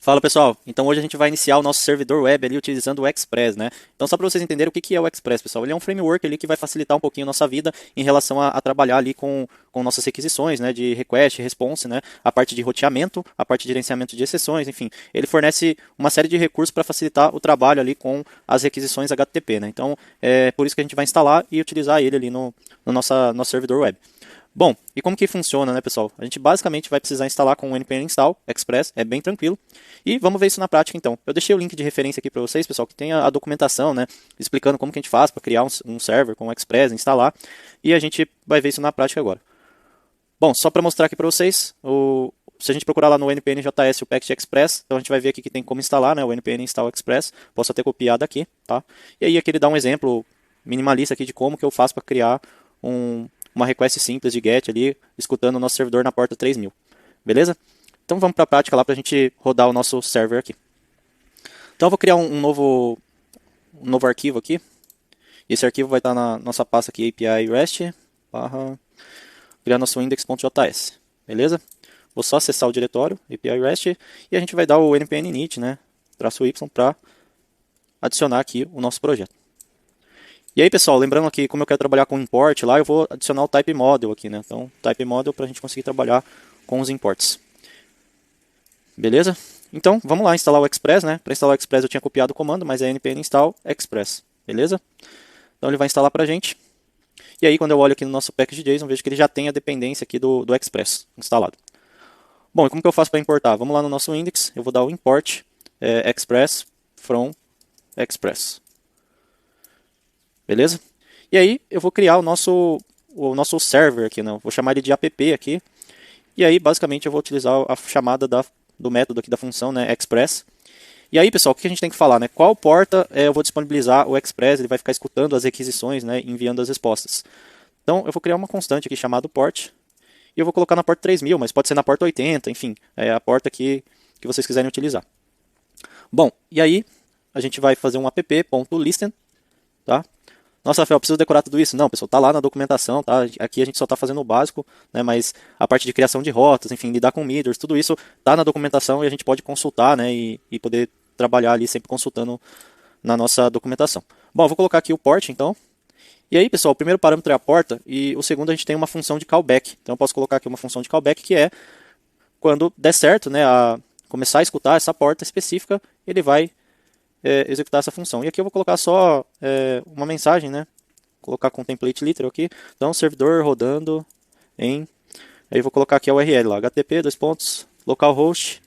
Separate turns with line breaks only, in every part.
Fala pessoal, então hoje a gente vai iniciar o nosso servidor web ali utilizando o Express, né? Então só para vocês entenderem o que é o Express, pessoal, ele é um framework ali que vai facilitar um pouquinho a nossa vida em relação a trabalhar ali com nossas requisições, né? De request, response, né? A parte de roteamento, a parte de gerenciamento de exceções, enfim. Ele fornece uma série de recursos para facilitar o trabalho ali com as requisições HTTP, né? Então é por isso que a gente vai instalar e utilizar ele ali no nosso servidor web. Bom, e como que funciona, né, pessoal? A gente basicamente vai precisar instalar com o npm install express, é bem tranquilo. E vamos ver isso na prática, então. Eu deixei o link de referência aqui para vocês, pessoal, que tem a documentação, né, explicando como que a gente faz para criar um server com o express, instalar. E a gente vai ver isso na prática agora. Bom, só para mostrar aqui para vocês, se a gente procurar lá no npm.js o package express, então a gente vai ver aqui que tem como instalar, né, o npm install express. Posso até copiar daqui, tá? E aí aqui ele dá um exemplo minimalista aqui de como que eu faço para criar uma request simples de GET ali, escutando o nosso servidor na porta 3000. Beleza? Então vamos para a prática lá para a gente rodar o nosso server aqui. Então eu vou criar um novo arquivo aqui. Esse arquivo vai estar na nossa pasta aqui, API REST, criar nosso index.js. Beleza? Vou só acessar o diretório, API REST, e a gente vai dar o npm init, né, -y, para adicionar aqui o nosso projeto. E aí, pessoal, lembrando que como eu quero trabalhar com import lá, eu vou adicionar o type model aqui, né? Então, type model para a gente conseguir trabalhar com os imports. Beleza? Então, vamos lá instalar o Express, né? Para instalar o Express eu tinha copiado o comando, mas é npm install Express. Beleza? Então, ele vai instalar para a gente. E aí, quando eu olho aqui no nosso package.json, vejo que ele já tem a dependência aqui do Express instalado. Bom, e como que eu faço para importar? Vamos lá no nosso index, eu vou dar o import express from express. Beleza? E aí eu vou criar o nosso server aqui, né? Vou chamar ele de app aqui. E aí basicamente eu vou utilizar a chamada do método aqui da função, né, express. E aí, pessoal, o que a gente tem que falar, né? Qual porta eu vou disponibilizar o express, ele vai ficar escutando as requisições, né, enviando as respostas. Então eu vou criar uma constante aqui chamada port. E eu vou colocar na porta 3000, mas pode ser na porta 80, enfim, é a porta que vocês quiserem utilizar. Bom, e aí a gente vai fazer um app.listen, tá? Nossa, Rafael, eu preciso decorar tudo isso? Não, pessoal, tá lá na documentação, tá? Aqui a gente só está fazendo o básico, né? Mas a parte de criação de rotas, enfim, lidar com middles, tudo isso tá na documentação e a gente pode consultar, né? E poder trabalhar ali sempre consultando na nossa documentação. Bom, eu vou colocar aqui o port, então. E aí, pessoal, o primeiro parâmetro é a porta e o segundo a gente tem uma função de callback. Então eu posso colocar aqui uma função de callback que é quando der certo, né? Começar a escutar essa porta específica, ele vai executar essa função. E aqui eu vou colocar só uma mensagem, né? Colocar com template literal aqui. Então, servidor rodando em... Aí eu vou colocar aqui a URL lá, http, localhost,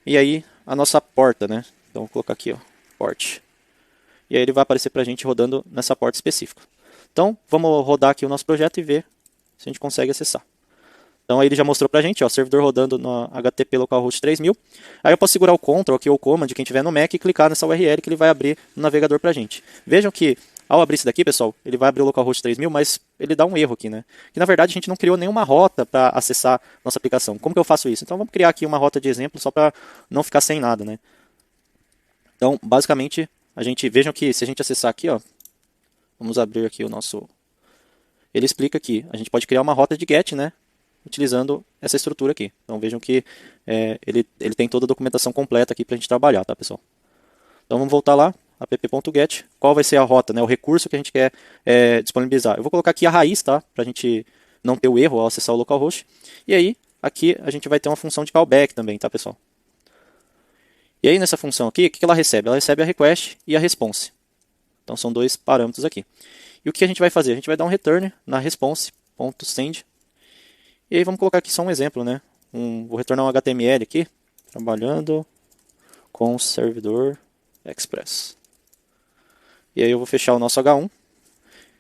e aí a nossa porta, né? Então, vou colocar aqui, ó, port. E aí ele vai aparecer pra gente rodando nessa porta específica. Então, vamos rodar aqui o nosso projeto e ver se a gente consegue acessar. Então aí ele já mostrou pra gente, ó, servidor rodando no HTTP localhost 3000. Aí eu posso segurar o Ctrl aqui ou o Command, quem tiver no Mac, e clicar nessa URL que ele vai abrir no navegador pra gente. Vejam que ao abrir isso daqui, pessoal, ele vai abrir o localhost 3000, mas ele dá um erro aqui, né? Que na verdade a gente não criou nenhuma rota para acessar nossa aplicação. Como que eu faço isso? Então vamos criar aqui uma rota de exemplo só para não ficar sem nada, né? Então, basicamente, vejam que se a gente acessar aqui, ó, vamos abrir aqui o nosso... Ele explica aqui, a gente pode criar uma rota de GET, né? Utilizando essa estrutura aqui. Então vejam que ele tem toda a documentação completa aqui para a gente trabalhar, tá, pessoal? Então vamos voltar lá, app.get. Qual vai ser a rota, né? O recurso que a gente quer disponibilizar. Eu vou colocar aqui a raiz, tá? Para a gente não ter o erro ao acessar o localhost. E aí, aqui a gente vai ter uma função de callback também, tá, pessoal? E aí nessa função aqui, o que ela recebe? Ela recebe a request e a response. Então são dois parâmetros aqui. E o que a gente vai fazer? A gente vai dar um return na response.send. E aí vamos colocar aqui só um exemplo, né? Vou retornar um HTML aqui, trabalhando com o servidor Express. E aí eu vou fechar o nosso H1.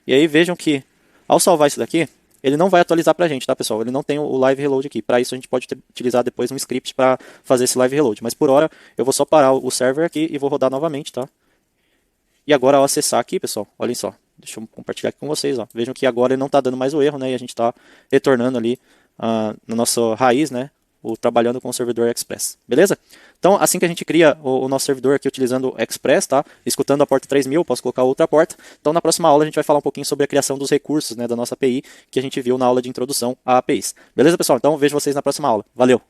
E aí vejam que ao salvar isso daqui, ele não vai atualizar pra gente, tá, pessoal? Ele não tem o live reload aqui. Para isso a gente pode utilizar depois um script para fazer esse live reload. Mas por hora eu vou só parar o server aqui e vou rodar novamente, tá? E agora ao acessar aqui, pessoal, olhem só. Deixa eu compartilhar aqui com vocês, ó. Vejam que agora ele não está dando mais o erro, né? E a gente está retornando ali na nossa raiz, né? Trabalhando com o servidor Express. Beleza? Então, assim que a gente cria o nosso servidor aqui utilizando o Express, tá? Escutando a porta 3000, posso colocar outra porta. Então, na próxima aula a gente vai falar um pouquinho sobre a criação dos recursos, né, da nossa API, que a gente viu na aula de introdução a APIs. Beleza, pessoal? Então, vejo vocês na próxima aula. Valeu!